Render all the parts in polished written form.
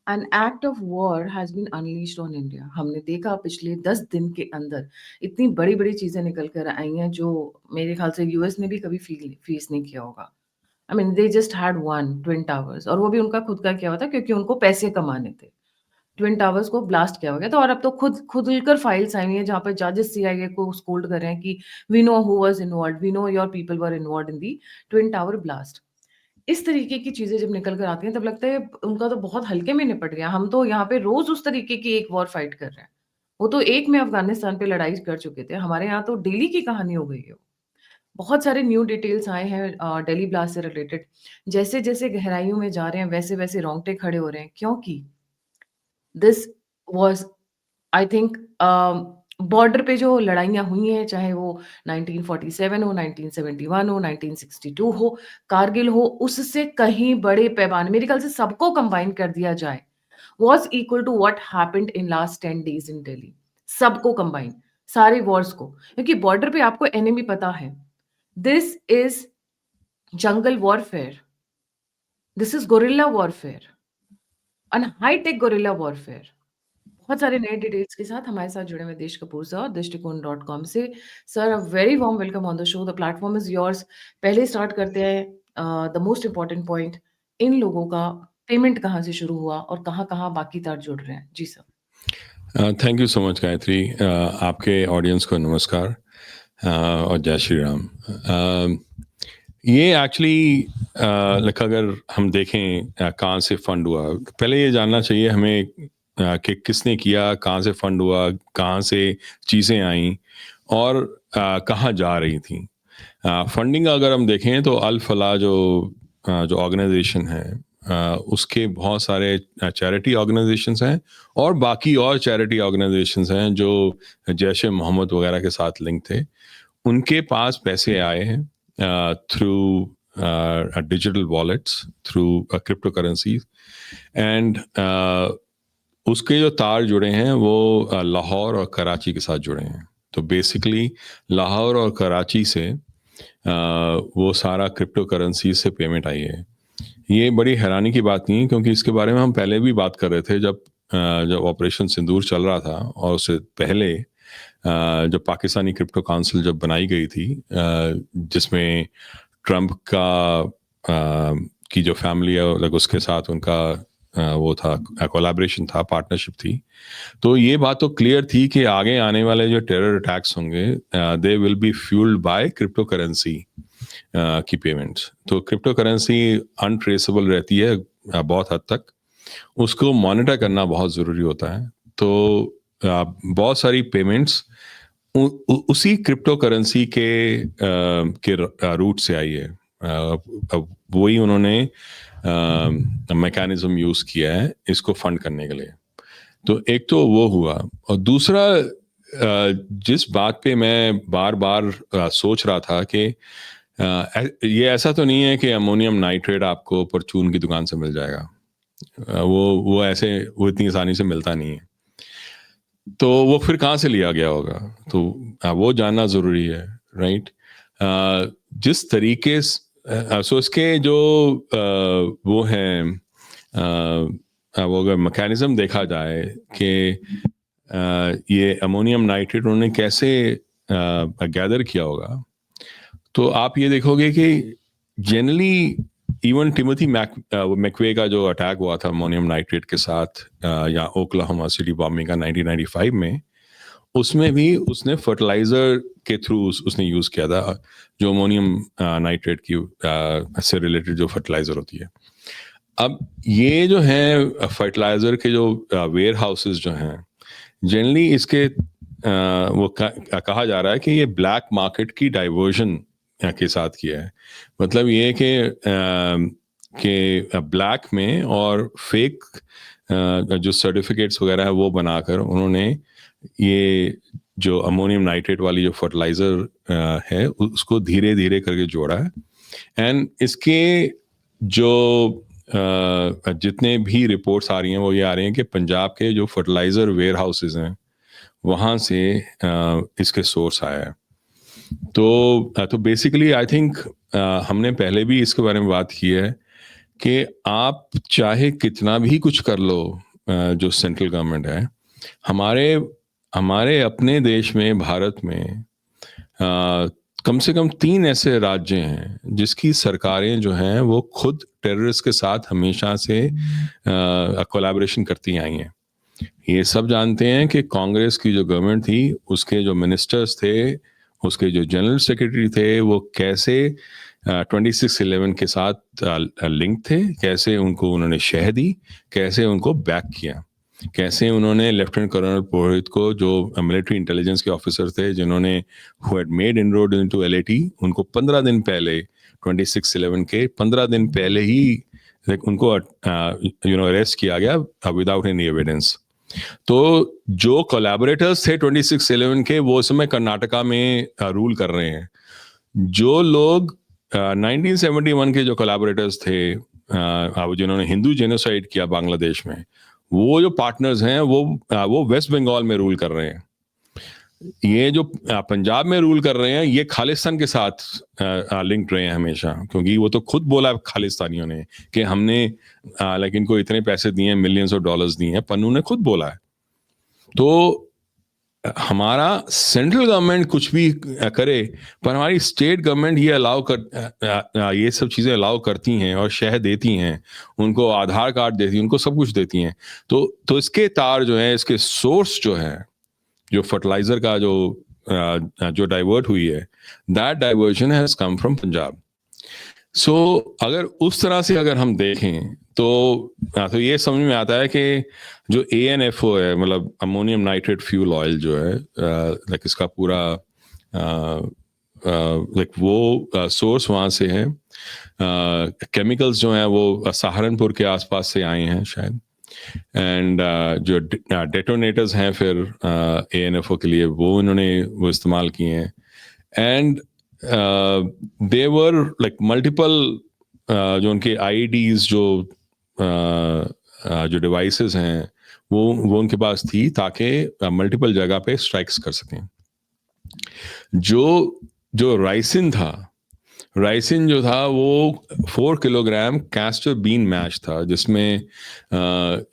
An act of war has been unleashed on India. हमने देखा पिछले 10 दिन के अंदर इतनी बड़ी-बड़ी चीज़ें निकल कर आई हैं जो मेरे ख़्याल से यूएस ने भी कभी फेस नहीं किया होगा। I mean they just had one twin towers और वो भी उनका खुद का किया हुआ था क्योंकि उनको पैसे कमाने थे। ट्विन टावर्स को ब्लास्ट किया हो गया था और अब तो खुलकर फाइल्स आई हुई हैं जहाँ पर जजेस सीआईए को स्कोल्ड कर रहे हैं कि we know who was involved, we know your people were involved in the twin tower blast. इस तरीके की चीज़ें जब निकल कर आती हैं तब लगता है उनका तो बहुत हल्के में निपट गया। हम तो यहाँ पे रोज़ उस तरीके की एक वॉर फाइट कर रहे हैं। वो तो एक में अफ़गानिस्तान पे लड़ाई कर चुके थे। हमारे यहाँ तो डेली की कहानी हो गई है। बहुत सारे न्यू डिटेल्स आए हैं दिल्ली ब्लास्ट से रिलेटेड। जैसे-जैसे गहराइयों में जा रहे हैं वैसे-वैसे रोंगटे खड़े हो रहे हैं। क्योंकि this was I think border पे जो लड़ाइयाँ हुई हैं, चाहे वो 1947 हो, 1971 हो, 1962 हो, कारगिल हो, उससे कहीं बड़े पैमाने मेरे ख़्याल से सबको कंबाइन कर दिया जाए, was equal to what happened in last 10 days in Delhi. सबको कंबाइन, सारे वॉर्स को। क्योंकि बॉर्डर पे आपको एनिमी पता है। This is jungle warfare, this is guerrilla warfare and high-tech guerrilla warfare. बहुत सारे नए डिटेल्स के साथ हमारे साथ जुड़े हुए देश कपूर सर और दृष्टिकोण.com से। Sir a very warm welcome on the show, the platform is yours. पहले स्टार्ट करते हैं the most important point in लोगों का पेमेंट कहाँ से शुरू हुआ और कहाँ-कहाँ बाकी तार जुड़ रहे हैं? जी sir. Thank you so much Gayatri. आपके ऑडियंस को नमस्कार और जय श्री राम। ये एक्चुअली अगर हम देखें कहाँ से फंड हुआ, पहले ये जानना चाहिए हमें कि किसने किया, कहाँ से फंड हुआ, कहाँ से चीज़ें आईं और कहाँ जा रही थी। फंडिंग अगर हम देखें तो अल फलाह जो ऑर्गेनाइजेशन है, उसके बहुत सारे चैरिटी ऑर्गेनाइजेशंस हैं और बाकी और चैरिटी ऑर्गेनाइजेशंस हैं जो जैश ए मोहम्मद वगैरह के साथ लिंक थे। उनके पास पैसे आए हैं through digital wallets, through crypto currency and उसके जो तार जुड़े हैं वो लाहौर और कराची के साथ जुड़े हैं। तो बेसिकली लाहौर और कराची से वो सारा क्रिप्टो करेंसी से पेमेंट आई है। ये बड़ी हैरानी की बात नहीं है क्योंकि इसके बारे में हम पहले भी बात कर रहे थे जब ऑपरेशन सिंदूर चल रहा था और उससे पहले जब पाकिस्तानी क्रिप्टो काउंसिल जब बनाई गई थी, जिसमें ट्रंप की जो फैमिली है लाइक उसके साथ उनका वो था, कोलैबोरेशन था, पार्टनरशिप थी। तो ये बात तो क्लियर थी कि आगे आने वाले जो टेरर अटैक्स होंगे they will be fuelled by crypto currency की पेमेंट्स। तो क्रिप्टो करेंसी अनट्रेसेबल रहती है बहुत हद तक, उसको मॉनिटर करना बहुत ज़रूरी होता है। तो बहुत सारी पेमेंट्स उसी क्रिप्टो करेंसी के रूट से आई है। वही उन्होंने मैकेनिज्म यूज़ किया है इसको फंड करने के लिए। तो एक तो वो हुआ और दूसरा जिस बात पे मैं बार बार सोच रहा था कि ये ऐसा तो नहीं है कि अमोनियम नाइट्रेट आपको परचून की दुकान से मिल जाएगा। वो इतनी आसानी से मिलता नहीं है। तो वो फिर कहाँ से लिया गया होगा, तो वो जानना ज़रूरी है, राइट। जिस तरीके सो इसके जो वो हैं, वो अगर मैकेनिज्म देखा जाए कि ये अमोनियम नाइट्रेट उन्होंने कैसे गैदर किया होगा, तो आप ये देखोगे कि जनरली इवन टिमोथी मैकवे का जो अटैक हुआ था अमोनियम नाइट्रेट के साथ या ओक्लाहोमा सिटी बॉम्बिंग का 1995 में, उसमें भी उसने फर्टिलाइजर के थ्रू उसने यूज किया था, जो अमोनियम नाइट्रेट की से रिलेटेड जो फर्टिलाइजर होती है। अब ये जो है फर्टिलाइजर के जो वेयर हाउसेस जो हैं, जनरली इसके वो कहा जा रहा है कि ये ब्लैक मार्केट की डाइवर्जन के साथ किया है। मतलब ये कि ब्लैक में और फेक जो सर्टिफिकेट्स वगैरह है वो बनाकर उन्होंने ये जो अमोनियम नाइट्रेट वाली जो फर्टिलाइजर है उसको धीरे धीरे करके जोड़ा है। एंड इसके जो जितने भी रिपोर्ट्स आ रही हैं वो ये आ रही हैं कि पंजाब के जो फर्टिलाइजर वेयर हाउसेज हैं वहाँ से इसके सोर्स आया है। तो बेसिकली आई थिंक हमने पहले भी इसके बारे में बात की है कि आप चाहे कितना भी कुछ कर लो, जो सेंट्रल गवर्नमेंट है, हमारे हमारे अपने देश में, भारत में कम से कम 3 ऐसे राज्य हैं जिसकी सरकारें जो हैं वो खुद टेररिस्ट के साथ हमेशा से कोलैबोरेशन करती आई हैं। ये सब जानते हैं कि कांग्रेस की जो गवर्नमेंट थी, उसके जो मिनिस्टर्स थे, उसके जो जनरल सेक्रेटरी थे, वो कैसे 26/11 के साथ लिंक थे, कैसे उनको उन्होंने शह दी, कैसे उनको बैक किया, कैसे उन्होंने लेफ्टिनेंट कर्नल पुरोहित को, जो मिलिट्री इंटेलिजेंस के ऑफिसर थे, जिन्होंने who had made inroad into LAT, उनको 15 दिन पहले, 26/11 के 15 दिन पहले ही उनको अरेस्ट किया गया विदाउट एनी एविडेंस। तो जो कोलैबोरेटर्स थे 26/11 के, वो उस समय कर्नाटका में रूल कर रहे हैं। जो लोग 1971 के जो कोलैबोरेटर्स थे, जिन्होंने हिंदू जेनोसाइड किया बांग्लादेश में, वो जो पार्टनर्स हैं वो वेस्ट बंगाल में रूल कर रहे हैं। ये जो पंजाब में रूल कर रहे हैं, ये खालिस्तान के साथ लिंक्ड रहे हैं हमेशा, क्योंकि वो तो खुद बोला खालिस्तानियों ने कि हमने लाइक इनको इतने पैसे दिए हैं, मिलियंस ऑफ डॉलर्स दिए हैं, पन्नू ने खुद बोला है। तो हमारा सेंट्रल गवर्नमेंट कुछ भी करे, पर हमारी स्टेट गवर्नमेंट ये अलाउ कर ये सब चीज़ें अलाउ करती हैं और शह देती हैं, उनको आधार कार्ड देती हैं, उनको सब कुछ देती हैं। तो इसके तार जो है, इसके सोर्स जो है, जो फर्टिलाइजर का जो डाइवर्ट हुई है, that diversion has come from Punjab. So अगर उस तरह से अगर हम देखें तो ये समझ में आता है कि जो ANFO है, मतलब अमोनियम नाइट्रेट फ्यूल ऑयल जो है, लाइक इसका पूरा लाइक वो सोर्स वहाँ से है। केमिकल्स जो हैं वो सहारनपुर के आसपास से आए हैं शायद, एंड जो डेटोनेटर्स हैं फिर ANFO के लिए, वो वो इस्तेमाल किए हैं। एंड देवर लाइक मल्टीपल जो उनके IEDs जो डिवाइसेस हैं, वो उनके पास थी, ताकि मल्टीपल जगह पे स्ट्राइक्स कर सकें। जो राइसिन जो था वो 4 किलोग्राम कैस्टर बीन मैश था, जिसमें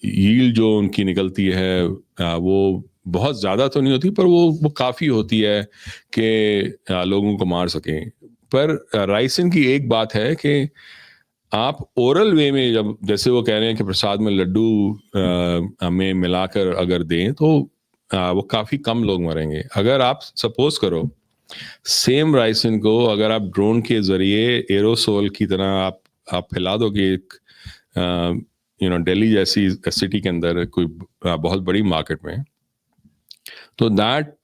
यील्ड जो उनकी निकलती है वो बहुत ज़्यादा तो नहीं होती, पर वो काफ़ी होती है कि लोगों को मार सकें। पर राइसिन की एक बात है कि आप ओरल वे में, जब जैसे वो कह रहे हैं कि प्रसाद में लड्डू में मिलाकर अगर दें, तो वो काफ़ी कम लोग मरेंगे। अगर आप सपोज करो सेम राइसिन को अगर आप ड्रोन के जरिए एरोसोल की तरह आप फैला दोगे एक दिल्ली जैसी सिटी के अंदर कोई बहुत बड़ी मार्केट में, तो दैट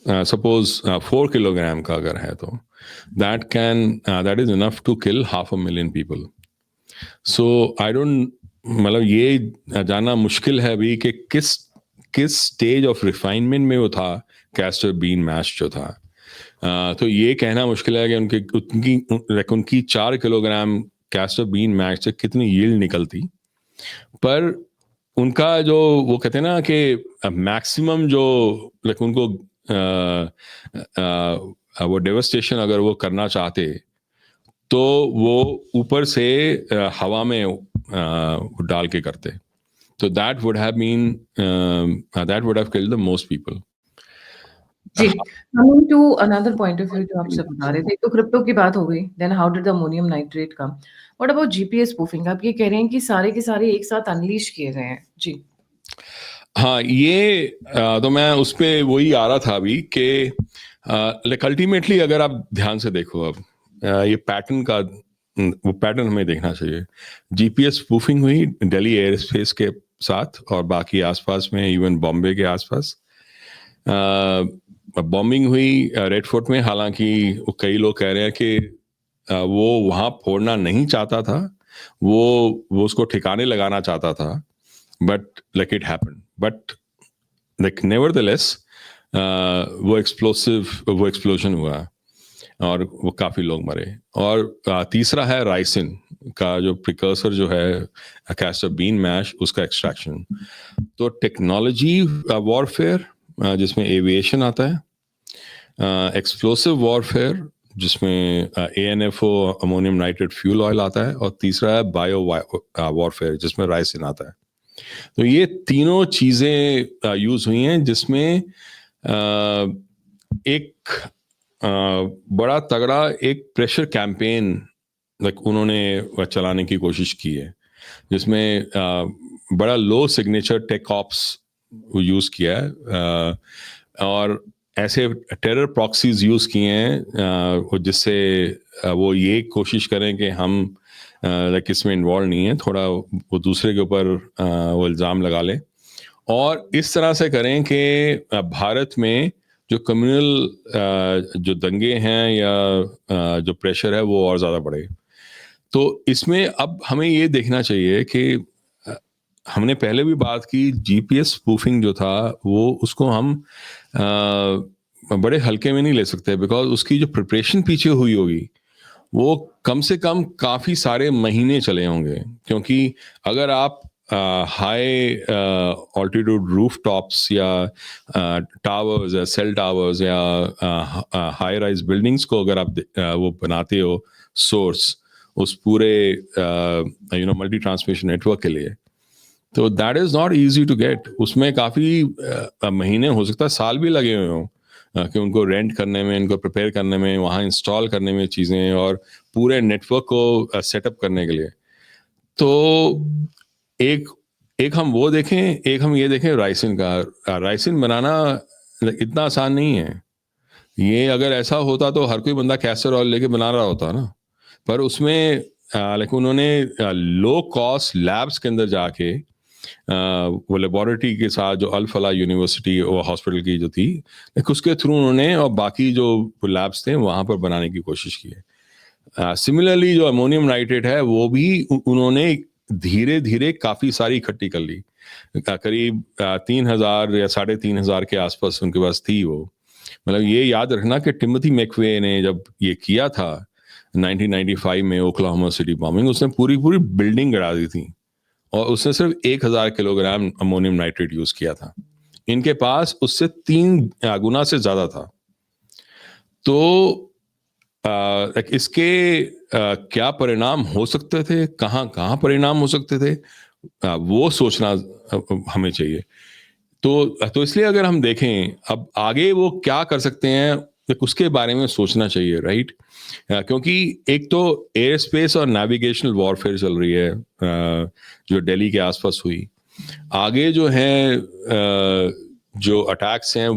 सपोज 4 किलोग्राम का अगर है, तो that is enough to kill 500,000 people. So I don't, मतलब ये जानना मुश्किल है अभी कि किस स्टेज ऑफ रिफाइनमेंट में वो था कैस्टर बीन मैश जो था। तो ये कहना मुश्किल है कि उनकी 4 किलोग्राम कैस्टर बीन मैश से कितनी यील्ड निकलती, पर उनका जो वो कहते हैं ना कि मैक्सिमम जो लाइक उनको वो डेवस्टेशन अगर वो करना चाहते, तो वो ऊपर से हवा में डाल के करते, तो that would have killed the most people. जी, coming to another point of view जो आप सब बता रहे थे, तो क्रिप्टो की बात हो गई, then how did the ammonium nitrate come? What about GPS spoofing? आप ये कह रहे हैं कि सारे के सारे एक साथ अनलीश किए गए हैं। जी। हाँ, ये तो मैं उस पे वही आ रहा था अभी कि लाइक अल्टीमेटली अगर आप ध्यान से देखो, अब ये पैटर्न का वो पैटर्न हमें देखना चाहिए। जीपीएस स्पूफिंग हुई दिल्ली एयर स्पेस के साथ और बाकी आसपास में, इवन बॉम्बे के आसपास बॉम्बिंग हुई रेड फोर्ट में। हालांकि कई लोग कह रहे हैं कि वो वहाँ फोड़ना नहीं चाहता था, वो उसको ठिकाने लगाना चाहता था, but like it happened. But like nevertheless वो एक्सप्लोजन हुआ और वो काफ़ी लोग मरे। और तीसरा है राइसिन का जो प्रिकर्सर जो है कैस्टर बीन मैश, उसका एक्सट्रैक्शन। तो टेक्नोलॉजी वॉरफेयर जिसमें एविएशन आता है, एक्सप्लोसिव वॉरफेयर जिसमें ANFO ammonium nitrate fuel oil आता है, और तीसरा है बायो वॉरफेयर जिसमें राइसिन आता है। तो ये तीनों चीज़ें यूज़ हुई हैं, जिसमें एक बड़ा तगड़ा एक प्रेशर कैंपेन उन्होंने चलाने की कोशिश की है, जिसमें बड़ा लो सिग्नेचर टेक ऑप्स यूज़ किया है, और ऐसे टेरर प्रॉक्सीज यूज़ किए हैं जिससे वो ये कोशिश करें कि हम इसमें इन्वॉल्व नहीं है, थोड़ा वो दूसरे के ऊपर वो इल्ज़ाम लगा लें, और इस तरह से करें कि भारत में जो कम्युनल जो दंगे हैं या जो प्रेशर है वो और ज़्यादा बढ़े। तो इसमें अब हमें ये देखना चाहिए कि हमने पहले भी बात की, GPS स्पूफिंग जो था वो उसको हम बड़े हल्के में नहीं ले सकते, बिकॉज उसकी जो प्रिपरेशन पीछे हुई होगी वो कम से कम काफ़ी सारे महीने चले होंगे, क्योंकि अगर आप हाई ऑल्टीट्यूड रूफ टॉप्स या टावर्स या सेल टावर्स या हाई राइज बिल्डिंग्स को अगर आप वो बनाते हो सोर्स उस पूरे मल्टी ट्रांसमिशन नेटवर्क के लिए, तो that is not easy to get. उसमें काफ़ी महीने, हो सकता है साल भी लगे हुए हों कि उनको रेंट करने में, इनको प्रिपेयर करने में, वहाँ इंस्टॉल करने में चीज़ें, और पूरे नेटवर्क को सेटअप करने के लिए। तो एक एक हम वो देखें, एक हम ये देखें राइसिन का। राइसिन बनाना इतना आसान नहीं है। ये अगर ऐसा होता तो हर कोई बंदा कैस्टर ऑयल लेके बना रहा होता ना, पर उसमें लेकिन उन्होंने लो कॉस्ट लैब्स के अंदर जाके वो लेबोरेटरी के साथ, जो अल फलाह यूनिवर्सिटी और हॉस्पिटल की जो थी, लेकिन उसके थ्रू उन्होंने और बाकी जो लैब्स थे वहाँ पर बनाने की कोशिश की है। सिमिलरली जो अमोनियम नाइट्रेट है वो भी उन्होंने धीरे धीरे काफ़ी सारी इकट्ठी कर ली, करीब 3,000 या 3,500 के आसपास उनके पास थी वो। मतलब ये याद रखना कि टिमोथी मैकवे ने जब ये किया था 1995 में ओक्लाहोमा सिटी बॉम्बिंग, उसने पूरी पूरी बिल्डिंग गिरा दी थी, और उसने सिर्फ 1,000 किलोग्राम अमोनियम नाइट्रेट यूज किया था। इनके पास उससे 3 गुना से ज्यादा था। तो इसके क्या परिणाम हो सकते थे, कहाँ कहाँ परिणाम हो सकते थे, वो सोचना हमें चाहिए। तो इसलिए अगर हम देखें अब आगे वो क्या कर सकते हैं, उसके बारे में सोचना चाहिए, राइट? क्योंकि एक तो एयर स्पेस और नेविगेशनल वॉरफेयर चल रही है जो दिल्ली के आसपास हुई। आगे जो है जो अटैक्स हैं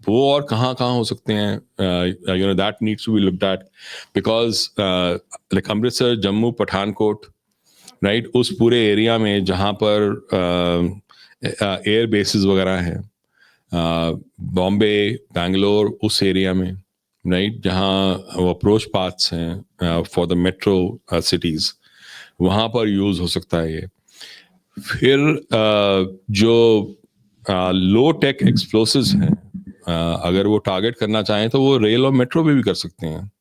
वो और कहाँ कहाँ हो सकते हैं, that needs to be looked at, because like Amritsar, Jammu, Pathankot, right, उस पूरे एरिया में जहाँ पर एयर बेसिस वगैरह हैं, बॉम्बे, बैंगलोर, उस एरिया में, राइट, जहाँ वो अप्रोच पाथ्स हैं फॉर द मेट्रो सिटीज़, वहाँ पर यूज़ हो सकता है ये। फिर जो लो टेक एक्सप्लोसिव्स हैं, अगर वो टारगेट करना चाहें तो वो रेल और मेट्रो पे भी कर सकते हैं।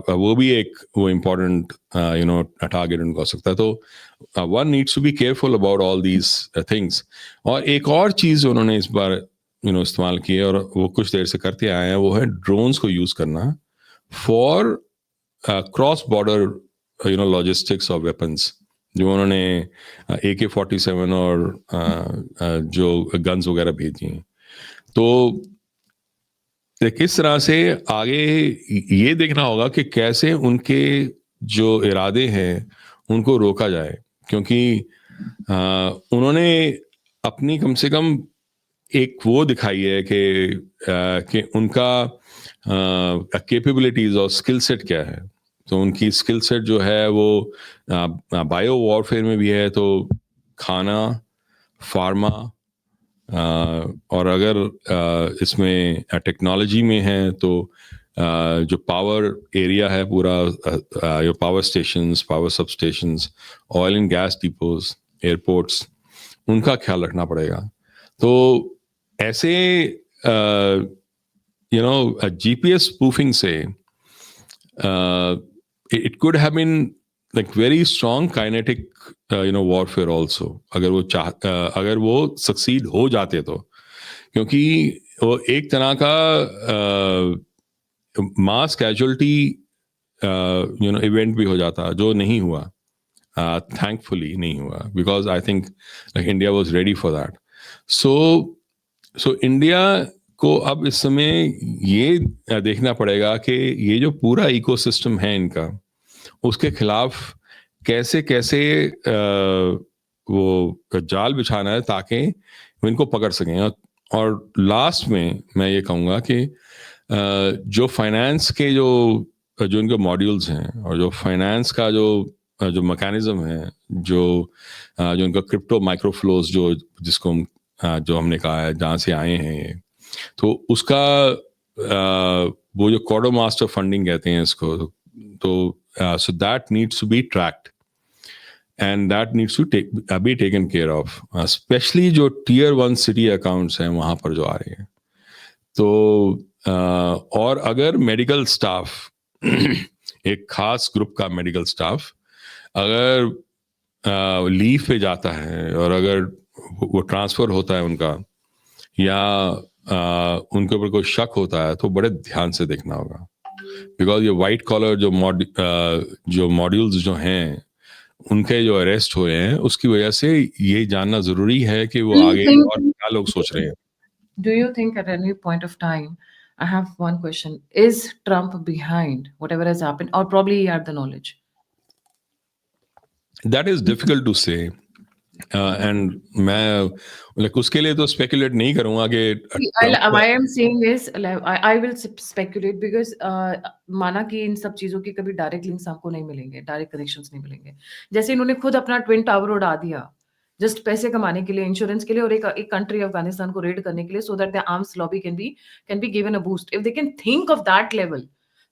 वो भी एक वो इम्पोर्टेंट टारगेट उनका हो सकता है। तो one needs to be careful about all these things. और एक और चीज़ उन्होंने इस बार इस्तेमाल की है, और वो कुछ देर से करते आए हैं, वो है ड्रोन्स को यूज़ करना फॉर क्रॉस बॉर्डर लॉजिस्टिक्स और वेपन्स, जो उन्होंने AK-47 और जो गन्स वगैरह भेजी हैं। तो किस तरह से आगे ये देखना होगा कि कैसे उनके जो इरादे हैं उनको रोका जाए, क्योंकि उन्होंने अपनी कम से कम एक वो दिखाई है कि उनका कैपेबिलिटीज और स्किल सेट क्या है। तो उनकी स्किल सेट जो है वो बायो वॉरफेयर में भी है, तो खाना, फार्मा, और अगर इसमें टेक्नोलॉजी में है तो जो पावर एरिया है पूरा, जो पावर स्टेशंस, पावर सब stations, oil and gas depots, airports, उनका ख्याल रखना पड़ेगा। तो ऐसे GPS स्पूफिंग से it could have been like very strong kinetic warfare also, अगर वो सक्सीड हो जाते तो, क्योंकि वो एक तरह का मास कैजुअलिटी इवेंट भी हो जाता, जो नहीं हुआ, थैंकफुली नहीं हुआ, because I think like India was ready for that. So India को अब इस समय ये देखना पड़ेगा कि ये जो पूरा इकोसिस्टम है इनका, उसके खिलाफ कैसे कैसे वो जाल बिछाना है ताकि वो इनको पकड़ सकें. और लास्ट में मैं ये कहूँगा कि जो फाइनेंस के जो इनके मॉड्यूल्स हैं, और जो फाइनेंस का जो मैकेनिज्म है, जो इनका क्रिप्टो माइक्रो फ्लोज जिसको जो हमने कहा है जहाँ से आए हैं ये, तो उसका वो जो कॉडो मास्टर फंडिंग कहते हैं इसको, तो so that needs to be tracked and that needs to be taken care of, especially जो tier 1 city accounts हैं वहाँ पर जो आ रही है. तो और अगर मेडिकल स्टाफ एक खास ग्रुप का मेडिकल स्टाफ अगर लीव पे जाता है, और अगर वो ट्रांसफर होता है उनका, या उनके ऊपर कोई शक होता है, तो बड़े ध्यान से देखना होगा. बिकॉज ये वाइट कॉलर जो मॉड्यूल्स जो हैं, उनके जो अरेस्ट हुए हैं, उसकी वजह से ये जानना जरूरी है कि वो आगे और क्या लोग सोच रहे हैं. Do you think at any point of time, I have one question, is Trump behind whatever has happened, or probably he had the knowledge? That is difficult to say. And मैं उसके लिए तो स्पेकुलेट नहीं करूंगा कि why I'm saying is I will speculate because माना कि इन सब चीजों के कभी डायरेक्ट लिंक्स आपको नहीं मिलेंगे, डायरेक्ट कनेक्शंस नहीं मिलेंगे. जैसे इन्होंने खुद अपना ट्विन टावर उड़ा दिया जस्ट पैसे कमाने के लिए, इंश्योरेंस के लिए, और एक कंट्री अफगानिस्तान को रेड करने के लिए, so that the arms lobby can be given a boost. If they can think of that level,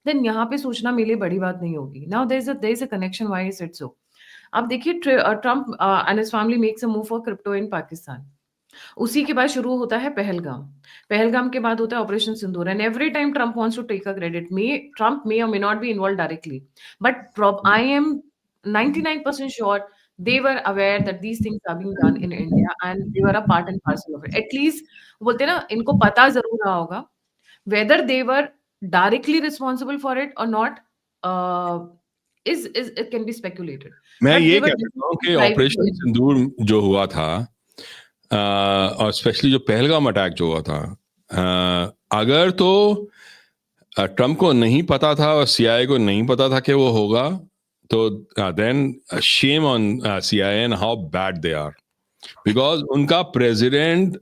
then यहाँ पे सोचना मेरे लिए बड़ी बात नहीं होगी. Now there is a connection, why is it so. अब देखिए Trump and his family makes a move for crypto in Pakistan. उसी के बाद शुरू होता है पहलगाम. पहलगाम के बाद होता है operation Sindoor. And every time Trump wants to take a credit. Trump may or may not be involved directly, but I am 99% sure they were aware that these things are being done in India and they were a part and parcel of it. At least बोलते हैं ना, इनको पता जरूर रहा होगा. Whether they were directly responsible for it or not, is it can be speculated. मैं But ये they were कह सकता हूँ कि definitely ऑपरेशन driving. सिंदूर जो हुआ था, और स्पेशली जो पहलगाम अटैक जो हुआ था, अगर तो ट्रम्प को नहीं पता था और CIA को नहीं पता था कि वो होगा, तो then shame on CIA and how bad they are. Because उनका प्रेसिडेंट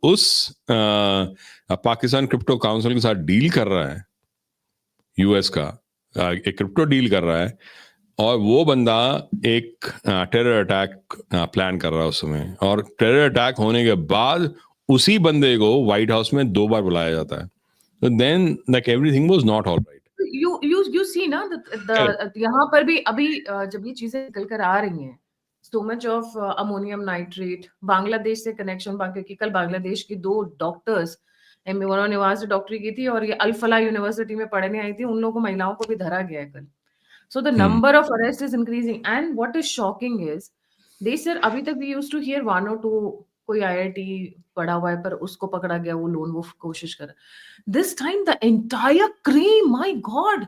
उस पाकिस्तान क्रिप्टो काउंसिल के साथ डील कर रहा है, US का एक क्रिप्टो डील कर रहा है, और वो बंदा एक टेरर अटैक प्लान कर रहा है उस समय, और टेरर अटैक होने के बाद उसी बंदे को व्हाइट हाउस में 2 बार बुलाया जाता है. तो then like everything was not all right. You see ना, यहाँ पर भी अभी जब ये चीजें निकल कर आ रही हैं, so much of ammonium nitrate, Bangladesh से कनेक्शन, क्योंकि कल बांग्लादेश की 2 डॉक्टर्स, उन्होंने वहां से डॉक्टरी की थी और ये अल-फलाह यूनिवर्सिटी में पढ़ने आई थी, उन लोगों को, महिलाओं को भी धरा गया है कल. So the number of arrests is increasing, and what is shocking is they said अभी तक we used to hear 1 or 2 कोई IIT पढ़ा हुआ है पर उसको पकड़ा गया, वो लोन वो कोशिश कर. This time the entire cream, my God,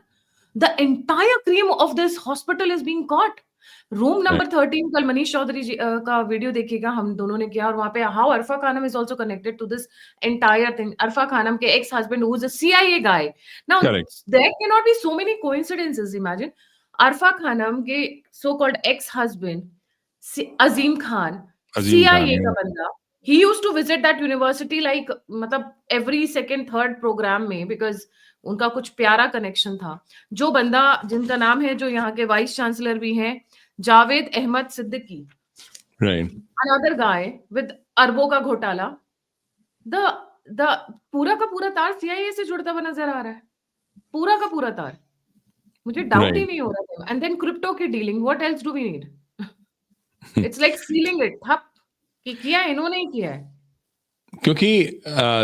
the entire cream of this hospital is being caught. Room number 13 कल मनीष चौधरी जी का वीडियो देखिएगा, हम दोनों ने किया, और वहां पे how Arfa Khanam is also connected to this entire thing. Arfa Khanam के ex husband who is a CIA guy. Now Correct. there cannot be so many coincidences. Imagine अरफा खानम के सो कॉल्ड एक्स हस्बैंड अजीम खान, CIA का बंदा, he used to visit that university like मतलब every second third program में, because उनका कुछ प्यारा connection था. जो बंदा जिनका नाम है, जो यहाँ के वाइस चांसलर भी हैं, Javed Ahmad Siddiqui, right, another guy with अरबों का घोटाला. द पूरा का पूरा तार CIA से जुड़ता हुआ नजर आ रहा है, पूरा का पूरा तार. मुझे डाउट ही नहीं हो रहा था. एंड देन क्रिप्टो की dealing, what else do we need? It's like sealing it ठप कि किया इन्होंने ही किया है. क्योंकि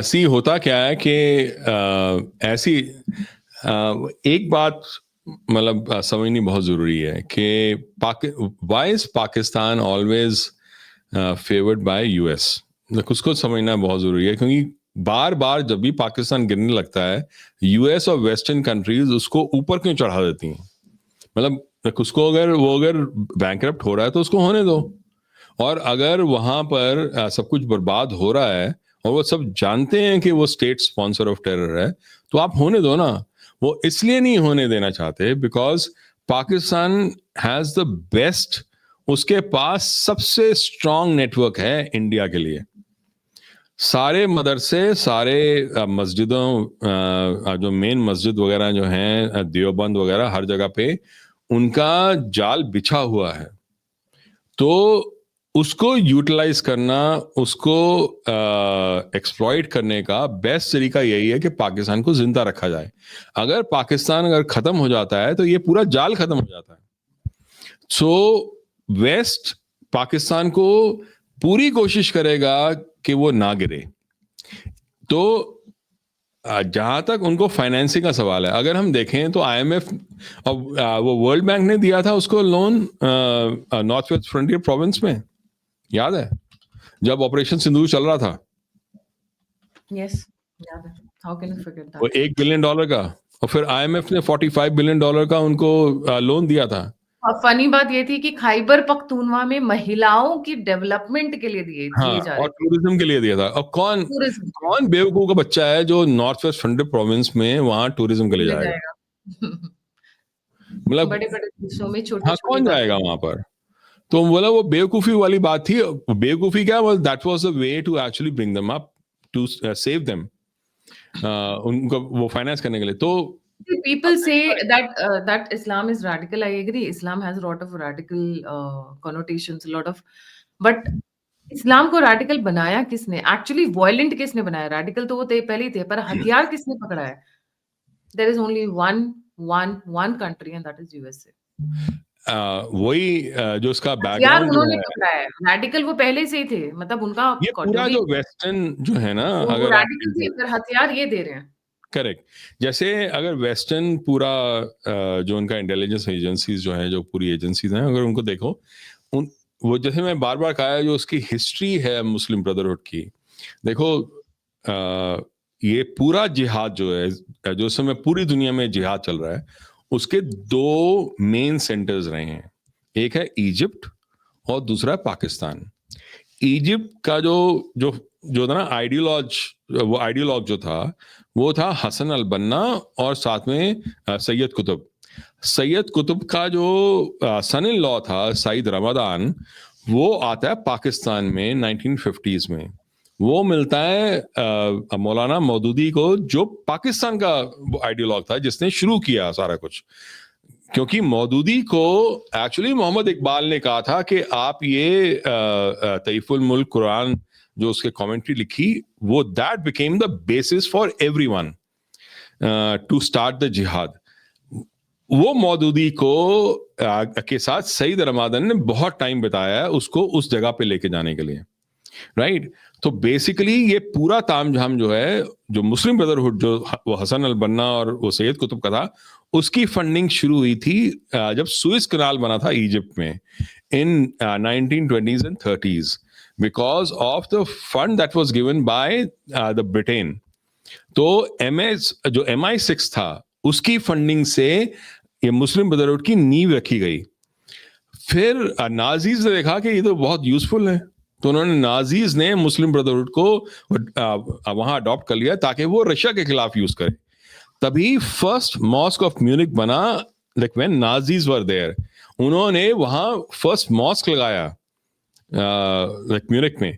सी होता क्या है कि ऐसी एक बात मतलब समझनी बहुत जरूरी है कि why is Pakistan always favoured by US. उसको समझना बहुत जरूरी है, क्योंकि बार बार जब भी पाकिस्तान गिरने लगता है, यूएस और वेस्टर्न कंट्रीज उसको ऊपर क्यों चढ़ा देती हैं? मतलब उसको अगर बैंकरप्ट हो रहा है तो उसको होने दो, और अगर वहां पर सब कुछ बर्बाद हो रहा है और वो सब जानते हैं कि वो स्टेट स्पॉन्सर ऑफ टेरर है, तो आप होने दो ना। वो इसलिए नहीं होने देना चाहते because Pakistan has the best, उसके पास सबसे स्ट्रांग नेटवर्क है इंडिया के लिए। सारे मदरसे, सारे मस्जिदों, जो मेन मस्जिद वगैरह जो हैं, देवबंद वगैरह, हर जगह पे उनका जाल बिछा हुआ है। तो उसको यूटिलाइज करना, उसको एक्सप्लॉइट करने का बेस्ट तरीका यही है कि पाकिस्तान को जिंदा रखा जाए। अगर खत्म हो जाता है तो ये पूरा जाल खत्म हो जाता है। सो वेस्ट पाकिस्तान को पूरी कोशिश करेगा कि वो ना गिरे। तो जहां तक उनको फाइनेंसिंग का सवाल है, अगर हम देखें तो आईएमएफ और वो वर्ल्ड बैंक ने दिया था उसको loan north west frontier province में, याद है जब ऑपरेशन सिंदूर चल रहा था? यस, याद है। हाउ कैन यू फॉरगेट वो दैट? $1 बिलियन का, और फिर आईएमएफ ने $45 बिलियन का उनको लोन दिया था। और फनी बात ये थी कि खैबर पख्तूनवा में महिलाओं की डेवलपमेंट के लिए हाँ, दिए जा और रहे थे। टूरिज्म के लिए दिया था। और कौन टूरिज्म कौन बेवकूफ का बच्चा है जो नॉर्थ वेस्ट फ्रंटियर प्रोविंस में वहां टूरिज्म के लिए ले जाएगा? जाएगा। मतलब बड़े-बड़े देशों में हाँ, छोटी-छोटी कौन बातें। जाएगा वहां पर? तो बोला वो बेवकूफी वाली बात थी। बेवकूफी क्या, that was the way to actually bring them up, to save them, उनको वो फाइनेंस करने के लिए। तो People say that Islam is radical. I agree. Islam has a lot of radical connotations, a lot of. But इस्लाम को radical बनाया किसने? Actually violent किसने बनाया? रैडिकल तो वो थे पहले ही थे, पर हथियार किसने पकड़ा है? There is only one country and that is USA. वही जो उसका हथियार बैकग्राउंड जो उन्होंने है, पकड़ा है। रैडिकल वो पहले से ही थे। मतलब उनका ये जो पूरा भी जो वेस्टर्न जो है ना, वो अगर आप रैडिकल थे, पर हथियार ये दे रहे हैं। करेक्ट, जैसे अगर वेस्टर्न पूरा जो उनका इंटेलिजेंस एजेंसीज जो है, जो पूरी एजेंसीज हैं, अगर उनको देखो, उन वो जैसे मैं बार बार कहा है, जो उसकी हिस्ट्री है मुस्लिम ब्रदरहुड की, देखो ये पूरा जिहाद जो है, जो समय पूरी दुनिया में जिहाद चल रहा है, उसके दो मेन सेंटर्स रहे हैं। एक है इजिप्ट और दूसरा है पाकिस्तान। इजिप्ट का जो जो जो था ना वो आइडियोलॉग जो था, वो था हसन अल बन्ना, और साथ में सैयद कुतुब। सैयद कुतुब का जो सन इन लॉ था सईद रमदान, वो आता है पाकिस्तान में 1950s में। वो मिलता है मौलाना मौदूदी को, जो पाकिस्तान का आइडियोलॉग था, जिसने शुरू किया सारा कुछ। क्योंकि मौदूदी को एक्चुअली मोहम्मद इकबाल ने कहा था कि आप ये तईफुल मुल्क कुरान जो उसके कमेंट्री लिखी, वो that became the basis for everyone to start the jihad. वो मौदूदी को के साथ सईद रमादन ने बहुत टाइम बिताया है उसको उस जगह पे लेके जाने के लिए, राइट। तो बेसिकली ये पूरा तामझाम जो है, जो मुस्लिम ब्रदरहुड, जो वो हसन अल बन्ना और वो सैयद कुतुब का था, उसकी फंडिंग शुरू हुई थी जब सुएज कनाल बना था इजिप्ट में इन 1920s and 30s, because of the fund that was given by the Britain. तो जो MI6 था, उसकी फंडिंग से ये मुस्लिम ब्रदरहुड की नींव रखी गई। फिर नाजीज ने देखा कि ये तो बहुत यूजफुल है, तो उन्होंने नाजीज ने मुस्लिम ब्रदरहुड को वहां अडॉप्ट कर लिया ताकि वो रशिया के खिलाफ यूज करे। तभी फर्स्ट मॉस्क ऑफ म्यूनिक बना, like when Nazis were there, उन्होंने वहां फर्स्ट मॉस्क लगाया लाइक म्यूनिक में।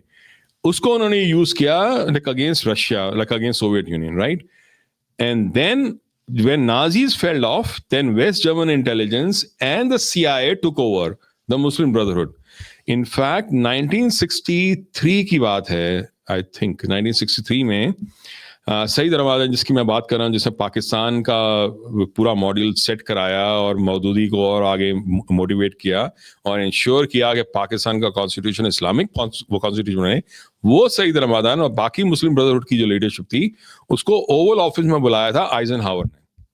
उसको उन्होंने यूज किया like against Russia, like against Soviet Union, right. And then when Nazis fell off, then West German intelligence and the CIA took over the Muslim Brotherhood. In fact, 1963 की बात है, I think 1963 में सईद रमादन, जिसकी मैं बात कर रहा हूँ, जिसने पाकिस्तान का पूरा मॉडल सेट कराया और मौदूदी को और आगे मोटिवेट किया और इंश्योर किया कि पाकिस्तान का कॉन्स्टिट्यूशन इस्लामिक वो कॉन्स्टिट्यूशन है, वो सईद रमादन और बाकी मुस्लिम ब्रदरहुड की जो लीडरशिप थी, उसको ओवल ऑफिस में बुलाया था आइजनहावर ने।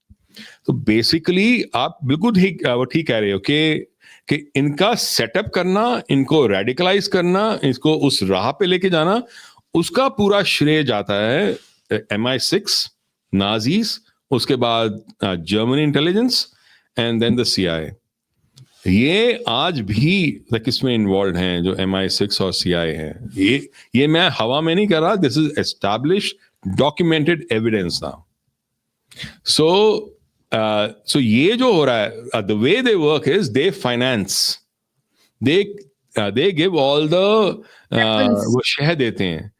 तो बेसिकली आप बिल्कुल ठीक कह रहे हो कि इनका सेटअप करना, इनको रेडिकलाइज करना, इसको उस राह पे लेके जाना, उसका पूरा श्रेय जाता है MI6, नाजीज, उसके बाद Germany intelligence and then the CIA। ये आज भी इसमें इन्वॉल्व हैं जो MI6 और CIA है। ये मैं हवा में नहीं कर रहा, this is establish documented evidence now. So ये जो हो रहा है, the way they work is they finance, they give all the Weapons, वो शह देते हैं।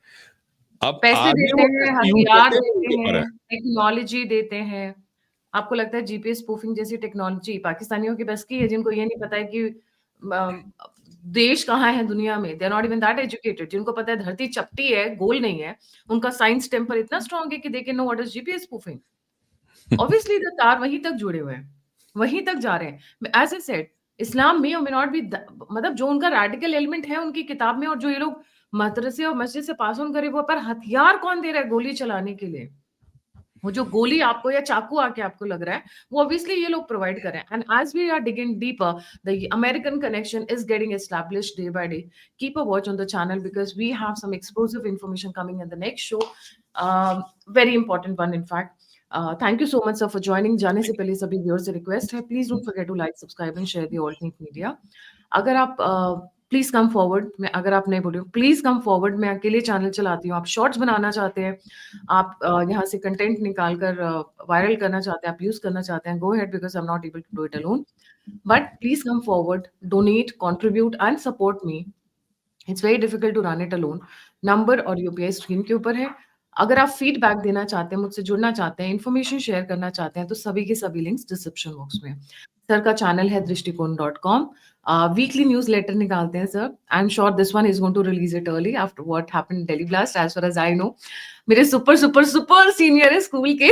अब पैसे आगे देते वो हैं, कैसे यूज हथियार करते हैं देते उनके ऊपर हैं, है। टेक्नोलॉजी देते हैं। आपको लगता है जीपीएस स्पूफिंग जैसी टेक्नोलॉजी पाकिस्तानियों की बस की है, जिनको ये नहीं पता है कि देश कहाँ है दुनिया में? They are not even that educated. जिनको पता है धरती चपटी है, गोल नहीं है, उनका साइंस टेम्पर इतना स्ट्रांग है कि they can know what is GPS spoofing. Obviously the तार वहीं तक जुड़े हुए हैं, वहीं तक जा रहे हैं। एज ए सेड, इस्लाम में मे नॉट बी, मतलब जो उनका रेडिकल एलिमेंट है उनकी किताब में, और जो ये लोग मदरसे और मस्जिद से पास ऑन करे, वो पर हथियार कौन दे रहा है गोली चलाने के लिए? वो जो गोली आपको या चाकू आके आपको लग रहा है, वो ऑब्वियसली ये लोग प्रोवाइड कर रहे हैं। And as we are digging deeper, the American connection is getting established day by day. Keep a watch on the channel because we have some exclusive information coming in the next show, very important one in fact. Thank you so much sir for joining. जाने से पहले सभी viewers से request है, please don't forget to like, subscribe and share the alternate media. अगर आप please come forward, मैं अगर आप नहीं बोल रहे हो प्लीज कम फॉरवर्ड, मैं अकेले चैनल चलाती हूँ। आप शॉर्ट्स बनाना चाहते हैं, आप यहाँ से कंटेंट निकाल कर वायरल करना चाहते हैं, आप यूज करना चाहते हैं, go head because I am not able to do it alone. But please come forward, donate, contribute and support me. It's very difficult to run it alone. Number और यूपीआई स्क्रीन के ऊपर है। अगर आप feedback देना चाहते हैं, मुझसे जुड़ना चाहते हैं, इन्फॉर्मेशन शेयर करना चाहते हैं, तो सभी के सभी लिंक्स डिस्क्रिप्शन बॉक्स में। सर का चैनल है दृष्टिकोण.com। वीकली न्यूज लेटर निकालते हैं sir. I am sure this one is going to release it early after what happened in Delhi blast, as far as I know. मेरे सुपर सुपर सुपर सीनियर है school के,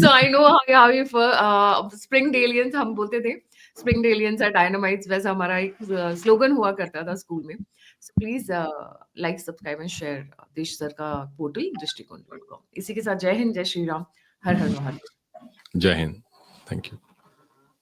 so I know how you spring डेलियंस हम बोलते थे, spring डेलियंस are dynamites, वैसा हमारा एक स्लोगन हुआ करता था स्कूल में। So please like, subscribe and share देश सर का पोर्टल दृष्टिकोण.com। इसी के साथ जय हिंद, जय श्री राम, हर हर महादेव। जय हिंद, थैंक यू।